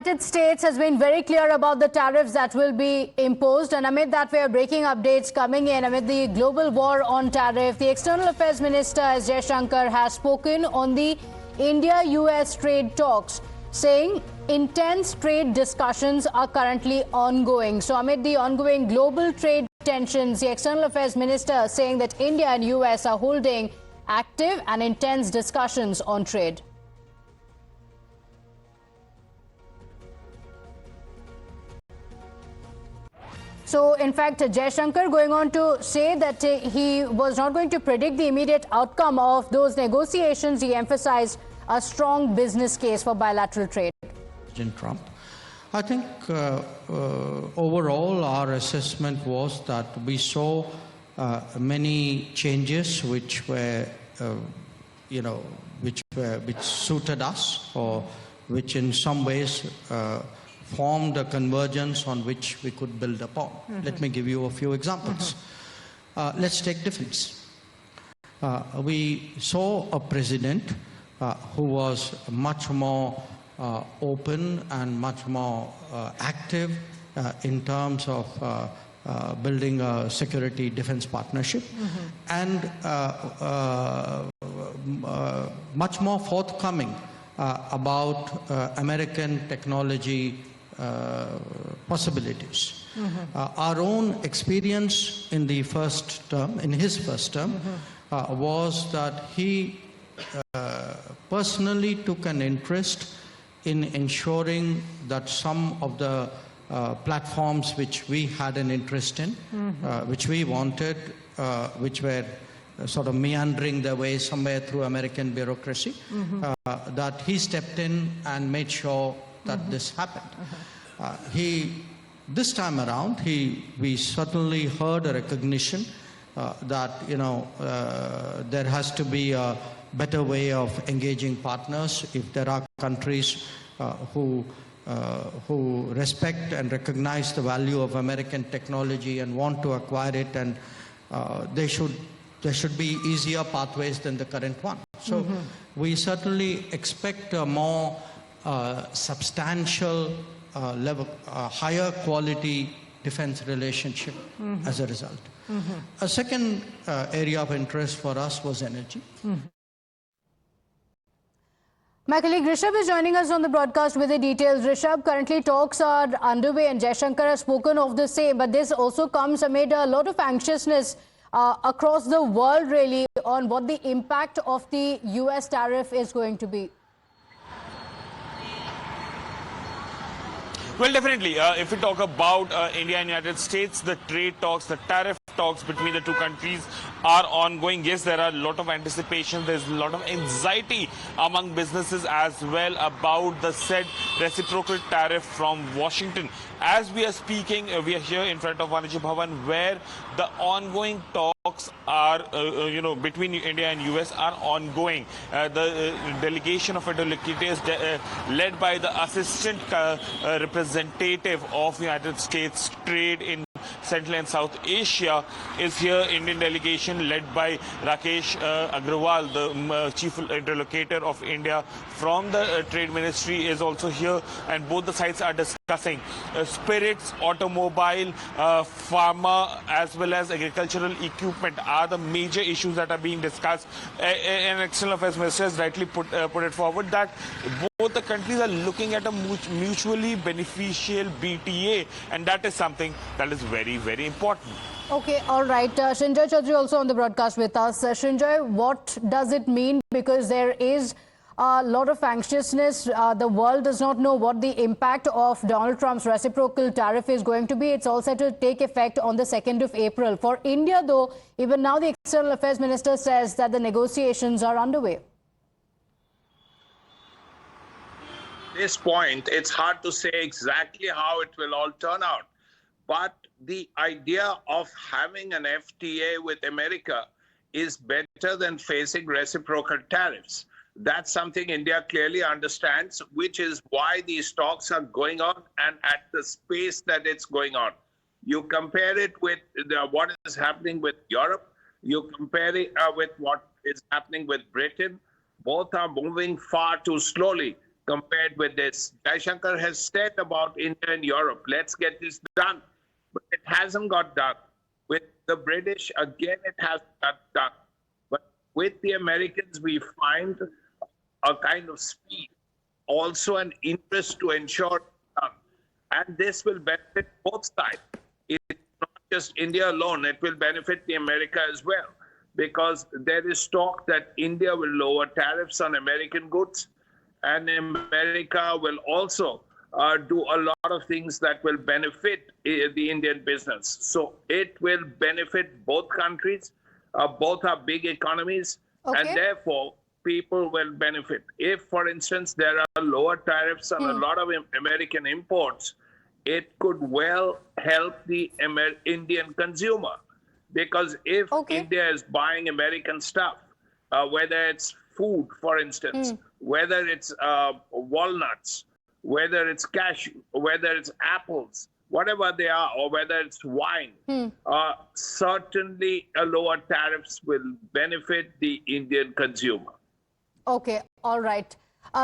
United States has been very clear about the tariffs that will be imposed, and amid that we are breaking updates coming in amid the global war on tariff. The External Affairs Minister Jaishankar has spoken on the India-US trade talks, saying intense trade discussions are currently ongoing. So amid the ongoing global trade tensions, the External Affairs Minister saying that India and US are holding active and intense discussions on trade. So, in fact, Jaishankar going on to say that he was not going to predict the immediate outcome of those negotiations. He emphasized a strong business case for bilateral trade. President Trump. I think overall our assessment was that we saw many changes which were, which suited us, or which in some ways formed a convergence on which we could build upon. Let me give you a few examples. Let's take defense. We saw a president who was much more open and much more active in terms of building a security defense partnership, and much more forthcoming about American technology possibilities. Our own experience in the first term, in his first term, was that he personally took an interest in ensuring that some of the platforms which we had an interest in, which we wanted, which were sort of meandering their way somewhere through American bureaucracy, that he stepped in and made sure that this happened. This time around, we certainly heard a recognition that there has to be a better way of engaging partners. If there are countries who respect and recognize the value of American technology and want to acquire it, and there should be easier pathways than the current one. So we certainly expect a more substantial level, higher quality defense relationship as a result. A second area of interest for us was energy. My colleague Rishabh is joining us on the broadcast with the details. Rishabh, currently talks are underway and Jaishankar has spoken of the same, but this also comes amid a lot of anxiousness across the world really on what the impact of the US tariff is going to be. Well, definitely. If we talk about India and United States, the trade talks, the tariff talks between the two countries are ongoing. Yes, there are a lot of anticipation. There's a lot of anxiety among businesses as well about the said reciprocal tariff from Washington. As we are speaking, we are here in front of Vanajya Bhavan, where the ongoing talks are, between India and US are ongoing. The delegation of interlocutors led by the assistant representative of United States Trade in Central and South Asia is here. Indian delegation led by Rakesh Agrawal, the chief interlocutor of India from the Trade Ministry, is also here, and both the sides are discussing spirits, automobile, pharma, as well as agricultural equipment are the major issues that are being discussed. And External Affairs Minister has rightly put it forward that both the countries are looking at a mutually beneficial BTA, and that is something that is very, very important. Okay, all right. Srinjoy Chaudhary also on the broadcast with us. Srinjoy, what does it mean? Because there is a lot of anxiousness. The world does not know what the impact of Donald Trump's reciprocal tariff is going to be. It's all set to take effect on the 2nd of April. For India, though, even now the External Affairs Minister says that the negotiations are underway. This point, it's hard to say exactly how it will all turn out. But the idea of having an FTA with America is better than facing reciprocal tariffs. That's something India clearly understands, which is why these talks are going on and at the pace that it's going on. You compare it with what is happening with Europe, you compare it with what is happening with Britain, both are moving far too slowly compared with this. Jaishankar has said about India and Europe, let's get this done. But it hasn't got done. With the British, again, it has got done. But with the Americans, we find a kind of speed, also an interest to ensure it's done. And this will benefit both sides. It's not just India alone, it will benefit the America as well. Because there is talk that India will lower tariffs on American goods, and America will also do a lot of things that will benefit the Indian business. So it will benefit both countries. Both are big economies, and therefore people will benefit. If, for instance, there are lower tariffs on a lot of American imports, it could well help the Indian consumer. Because if India is buying American stuff, whether it's food, for instance, whether it's walnuts, whether it's cashew, whether it's apples, whatever they are, or whether it's wine, certainly a lower tariffs will benefit the Indian consumer. Okay, all right.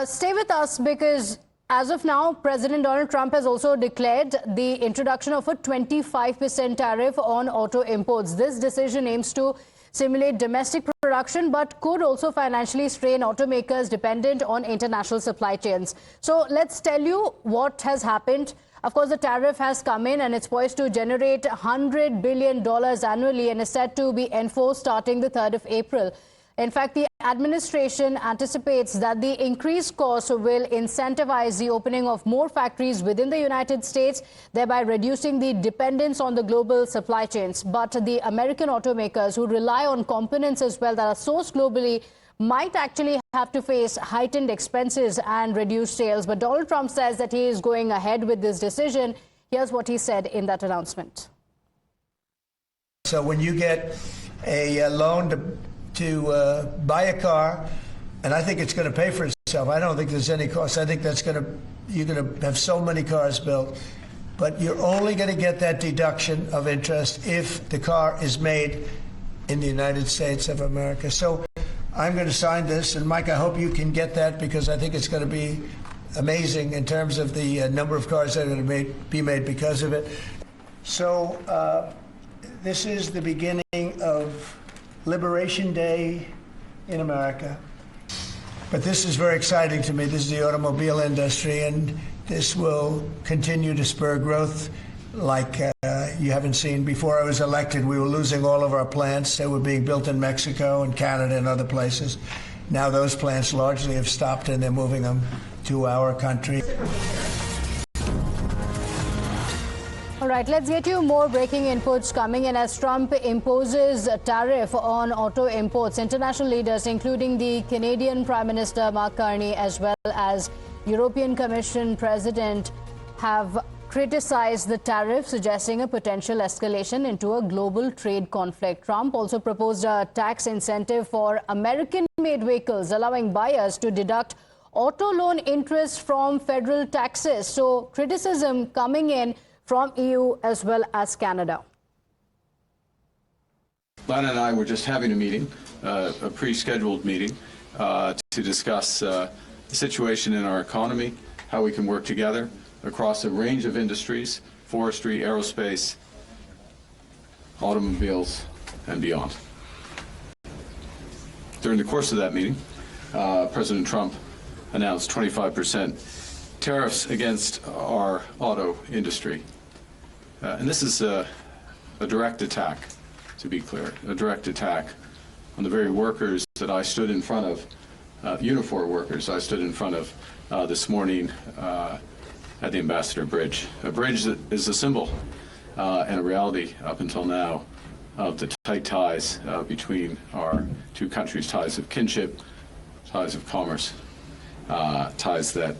Stay with us because as of now, President Donald Trump has also declared the introduction of a 25% tariff on auto imports. This decision aims to stimulate domestic production but could also financially strain automakers dependent on international supply chains. So let's tell you what has happened. Of course, the tariff has come in and it's poised to generate $100 billion annually and is set to be enforced starting the 3rd of April. In fact, the administration anticipates that the increased cost will incentivize the opening of more factories within the United States, thereby reducing the dependence on the global supply chains. But the American automakers who rely on components as well that are sourced globally might actually have to face heightened expenses and reduced sales. But Donald Trump says that he is going ahead with this decision. Here's what he said in that announcement. So when you get a loan to buy a car, and I think it's going to pay for itself. I don't think there's any cost. I think you're going to have so many cars built, but you're only going to get that deduction of interest if the car is made in the United States of America. So I'm going to sign this, and Mike, I hope you can get that because I think it's going to be amazing in terms of the number of cars that are going to be made because of it. So this is the beginning of Liberation Day in America. But this is very exciting to me. This is the automobile industry, and this will continue to spur growth like you haven't seen. Before I was elected, we were losing all of our plants. They were being built in Mexico and Canada and other places. Now those plants largely have stopped, and they're moving them to our country. All right, let's get you more breaking inputs coming in as Trump imposes a tariff on auto imports. International leaders, including the Canadian Prime Minister Mark Carney, as well as European Commission President, have criticized the tariff, suggesting a potential escalation into a global trade conflict. Trump also proposed a tax incentive for American-made vehicles, allowing buyers to deduct auto loan interest from federal taxes. So criticism coming in from EU as well as Canada. Lana and I were just having a meeting, a pre-scheduled meeting, to discuss the situation in our economy, how we can work together across a range of industries, forestry, aerospace, automobiles, and beyond. During the course of that meeting, President Trump announced 25% tariffs against our auto industry. And this is a direct attack, to be clear, a direct attack on the very workers that I stood in front of, uniform workers I stood in front of this morning at the Ambassador Bridge, a bridge that is a symbol and a reality up until now of the tight ties between our two countries, ties of kinship, ties of commerce, ties that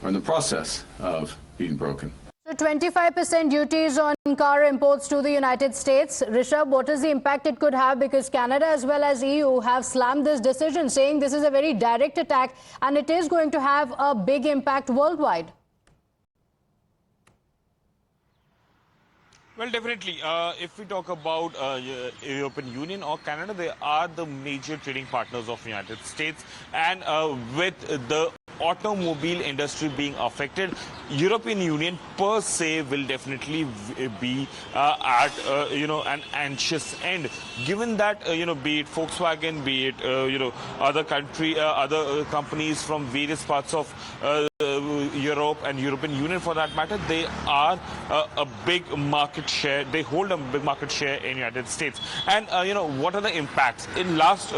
are in the process of being broken. So 25% duties on car imports to the United States. Rishabh, what is the impact it could have? Because Canada as well as EU have slammed this decision, saying this is a very direct attack and it is going to have a big impact worldwide. Well, definitely. If we talk about European Union or Canada, they are the major trading partners of United States, and with the automobile industry being affected, European Union per se will definitely be at an anxious end, given that be it Volkswagen, be it other companies from various parts of Europe and European Union for that matter, they are a big market share. They hold a big market share in United States. And what are the impacts in last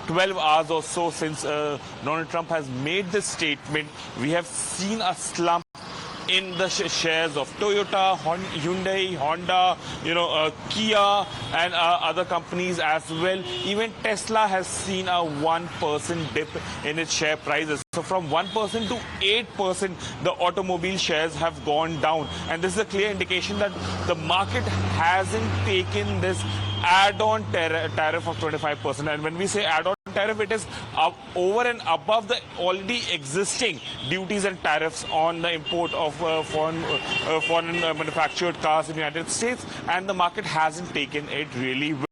12 hours or so since Donald Trump has made this statement? We have seen a slump in the shares of Toyota, Hyundai, Honda, Kia, and other companies as well. Even Tesla has seen a 1% dip in its share prices. So from 1% to 8%, the automobile shares have gone down. And this is a clear indication that the market hasn't taken this add-on tariff of 25%. And when we say add-on tariff, it is over and above the already existing duties and tariffs on the import of foreign manufactured cars in the United States, and the market hasn't taken it really well.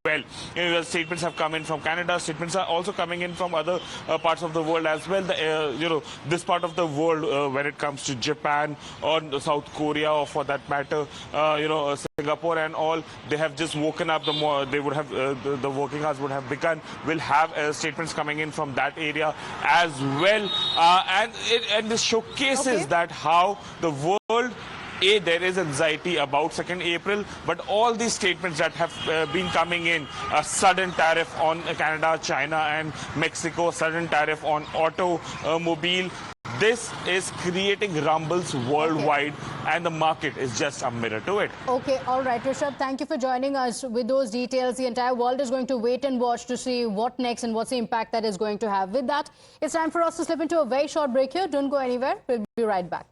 Statements have come in from Canada. Statements are also coming in from other parts of the world as well. This part of the world, when it comes to Japan or South Korea, or for that matter, Singapore and all, they have just woken up. They would have the working hours would have begun. Will have statements coming in from that area as well, and this showcases that how the world. There is anxiety about 2nd April, but all these statements that have been coming in, a sudden tariff on Canada, China and Mexico, sudden tariff on automobile, this is creating rumbles worldwide, and the market is just a mirror to it. Okay, all right, Rishabh, thank you for joining us with those details. The entire world is going to wait and watch to see what next and what's the impact that is going to have. With that, it's time for us to slip into a very short break here. Don't go anywhere. We'll be right back.